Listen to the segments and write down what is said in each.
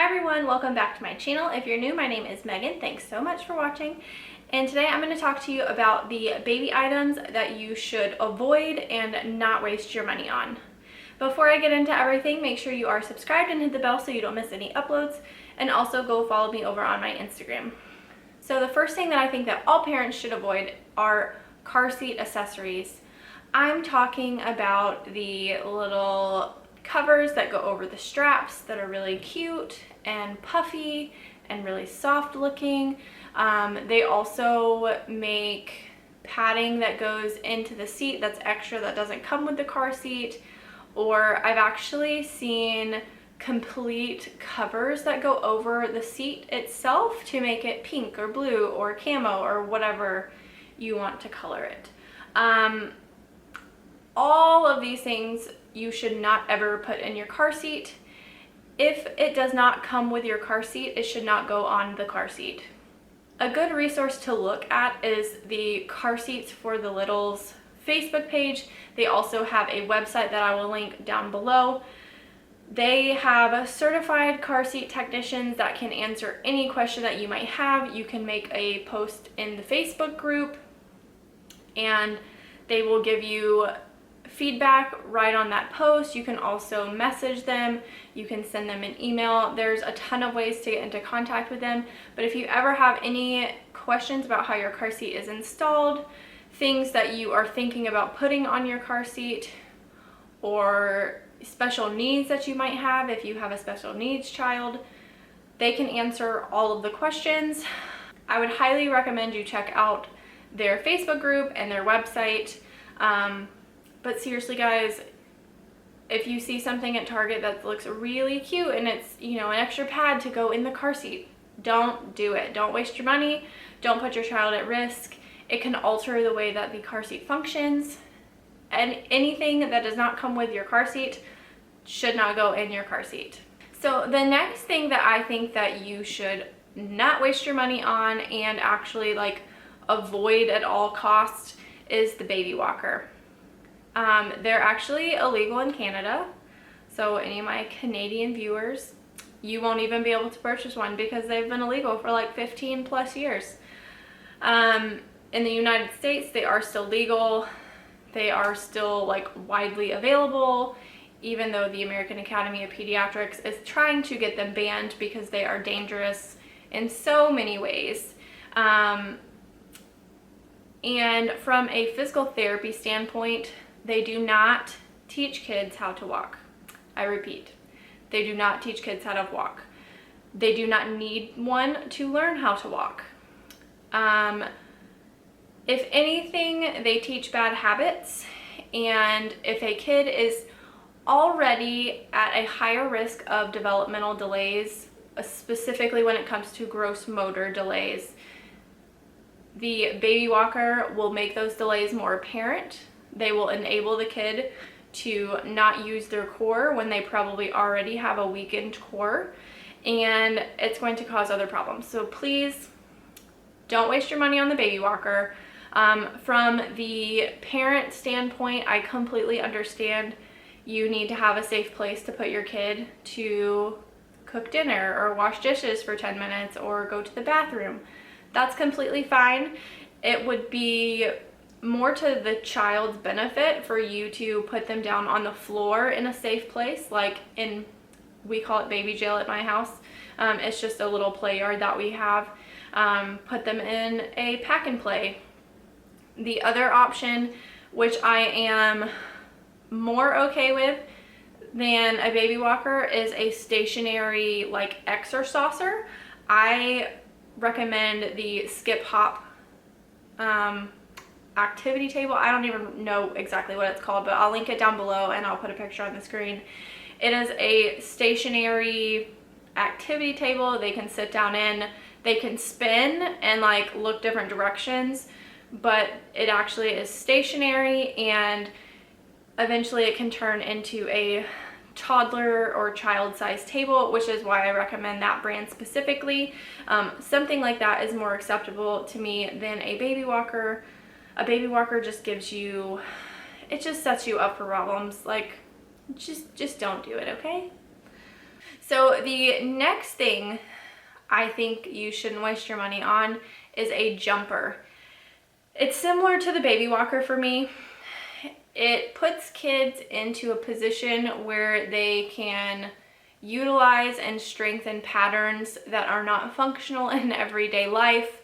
everyone, welcome back to my channel. If you're new, my name is Megan. Thanks so much for watching. And today I'm going to talk to you about the baby items that you should avoid and not waste your money on. Before I get into everything, make sure you are subscribed and hit the bell so you don't miss any uploads, and also go follow me over on my Instagram. So the first thing that I think that all parents should avoid are car seat accessories. I'm talking about the little covers that go over the straps that are really cute and puffy and really soft looking. They also make padding that goes into the seat that's extra that doesn't come with the car seat. Or I've actually seen complete covers that go over the seat itself to make it pink or blue or camo or whatever you want to color it. All of these things you should not ever put in your car seat. If it does not come with your car seat, it should not go on the car seat. A good resource to look at is the Car Seats for the Littles Facebook page. They also have a website that I will link down below. They have certified car seat technicians that can answer any question that you might have. You can make a post in the Facebook group and they will give you feedback right on that post. You can also message them, you can send them an email. There's a ton of ways to get into contact with them, but if you ever have any questions about how your car seat is installed, things that you are thinking about putting on your car seat, or special needs that you might have if you have a special needs child, they can answer all of the questions. I would highly recommend you check out their Facebook group and their website. But seriously guys, if you see something at Target that looks really cute and it's, you know, an extra pad to go in the car seat, don't do it. Don't waste your money. Don't put your child at risk. It can alter the way that the car seat functions. And anything that does not come with your car seat should not go in your car seat. So the next thing that I think that you should not waste your money on and actually like avoid at all costs is the baby walker. They're actually illegal in Canada, so any of my Canadian viewers, you won't even be able to purchase one because they've been illegal for like 15 plus years. In the United States, they are still legal. They are still like widely available, even though the American Academy of Pediatrics is trying to get them banned because they are dangerous in so many ways. And from a physical therapy standpoint, they do not teach kids how to walk. I repeat, they do not teach kids how to walk. They do not need one to learn how to walk. If anything, they teach bad habits, and if a kid is already at a higher risk of developmental delays, specifically when it comes to gross motor delays, the baby walker will make those delays more apparent. They will enable the kid to not use their core when they probably already have a weakened core, and it's going to cause other problems. So please don't waste your money on the baby walker. From the parent standpoint, I completely understand you need to have a safe place to put your kid to cook dinner or wash dishes for 10 minutes or go to the bathroom. That's completely fine. It would be more to the child's benefit for you to put them down on the floor in a safe place, like we call it baby jail at my house. It's just a little play yard that we have. Put them in a pack and play. The other option, which I am more okay with than a baby walker, is a stationary like exerciser. I recommend the Skip Hop activity table. I don't even know exactly what it's called, but I'll link it down below and I'll put a picture on the screen. It is a stationary activity table they can sit down in. They can spin and like look different directions, but it actually is stationary, and eventually it can turn into a toddler or child-sized table, which is why I recommend that brand specifically. Something like that is more acceptable to me than a baby walker. A baby walker just gives you, it just sets you up for problems. Like, just don't do it, okay? So the next thing I think you shouldn't waste your money on is a jumper. It's similar to the baby walker for me. It puts kids into a position where they can utilize and strengthen patterns that are not functional in everyday life.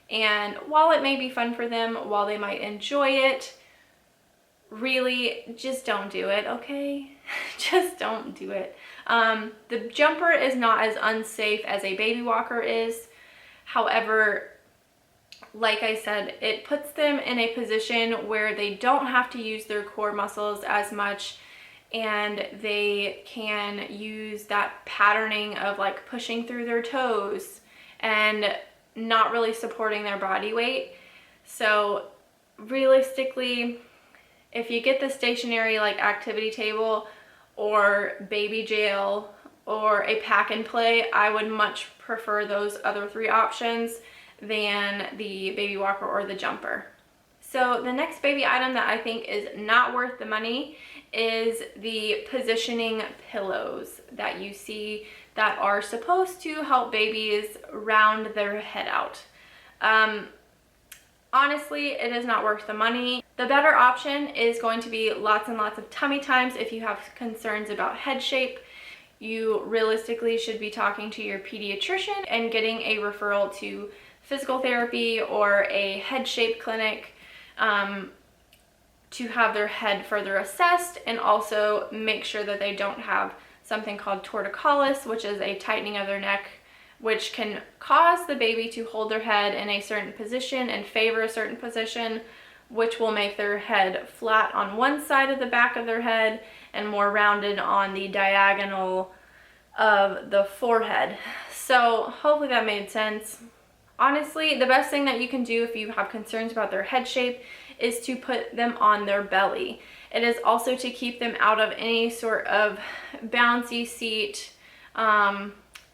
And while it may be fun for them, while they might enjoy it, really just don't do it, okay? Just don't do it. The jumper is not as unsafe as a baby walker is. However, like I said, it puts them in a position where they don't have to use their core muscles as much, and they can use that patterning of like pushing through their toes and not really supporting their body weight. So realistically, if you get the stationary like activity table or baby jail or a pack and play, I would much prefer those other three options than the baby walker or the jumper. So the next baby item that I think is not worth the money is the positioning pillows that you see that are supposed to help babies round their head out. Honestly, it is not worth the money. The better option is going to be lots and lots of tummy times. If you have concerns about head shape, you realistically should be talking to your pediatrician and getting a referral to physical therapy or a head shape clinic to have their head further assessed, and also make sure that they don't have something called torticollis, which is a tightening of their neck, which can cause the baby to hold their head in a certain position and favor a certain position, which will make their head flat on one side of the back of their head and more rounded on the diagonal of the forehead. So hopefully that made sense. Honestly, the best thing that you can do if you have concerns about their head shape is to put them on their belly. It is also to keep them out of any sort of bouncy seat.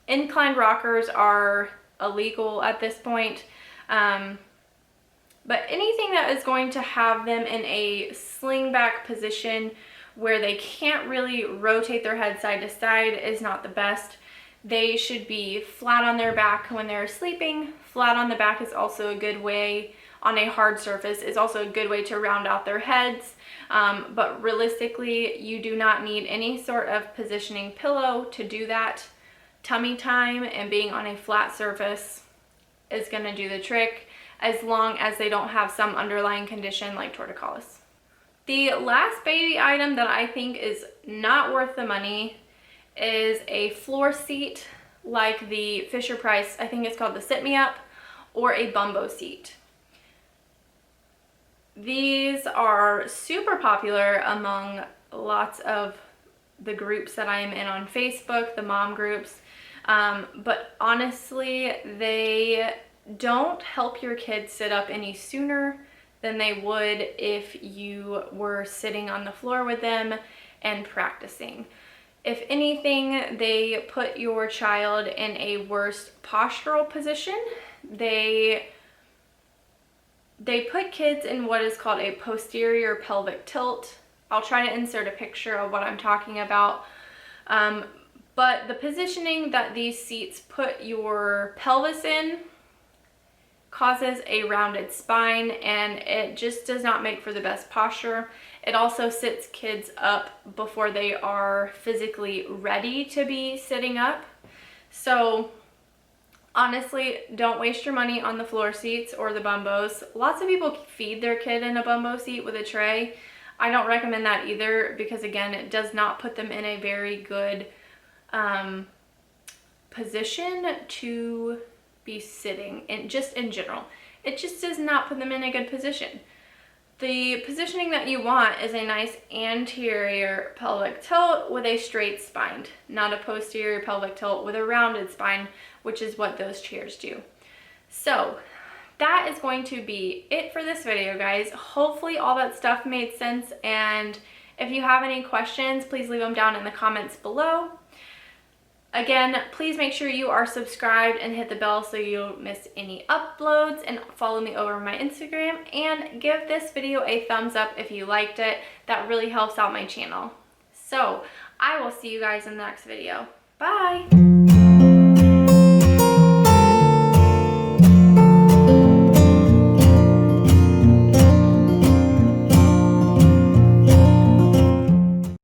Inclined rockers are illegal at this point. But anything that is going to have them in a sling back position where they can't really rotate their head side to side is not the best. They should be flat on their back when they're sleeping. Flat on the back is also a good way, on a hard surface, is also a good way to round out their heads. But realistically, you do not need any sort of positioning pillow to do that. Tummy time and being on a flat surface is going to do the trick, as long as they don't have some underlying condition like torticollis. The last baby item that I think is not worth the money is a floor seat like the Fisher-Price, I think it's called the Sit Me Up, or a Bumbo seat. These are super popular among lots of the groups that I am in on Facebook, the mom groups, but honestly, they don't help your kids sit up any sooner than they would if you were sitting on the floor with them and practicing. If anything, they put your child in a worse postural position. They put kids in what is called a posterior pelvic tilt. I'll try to insert a picture of what I'm talking about. But the positioning that these seats put your pelvis in causes a rounded spine, and it just does not make for the best posture. It also sits kids up before they are physically ready to be sitting up. So honestly, don't waste your money on the floor seats or the Bumbos. Lots of people feed their kid in a Bumbo seat with a tray. I don't recommend that either, because again, it does not put them in a very good position to be sitting, and just in general, it just does not put them in a good position. The positioning that you want is a nice anterior pelvic tilt with a straight spine, not a posterior pelvic tilt with a rounded spine, which is what those chairs do. So that is going to be it for this video, guys. Hopefully all that stuff made sense, and if you have any questions, please leave them down in the comments below. Again, please make sure you are subscribed and hit the bell so you don't miss any uploads, and follow me over on my Instagram, and give this video a thumbs up if you liked it. That really helps out my channel. So I will see you guys in the next video. Bye!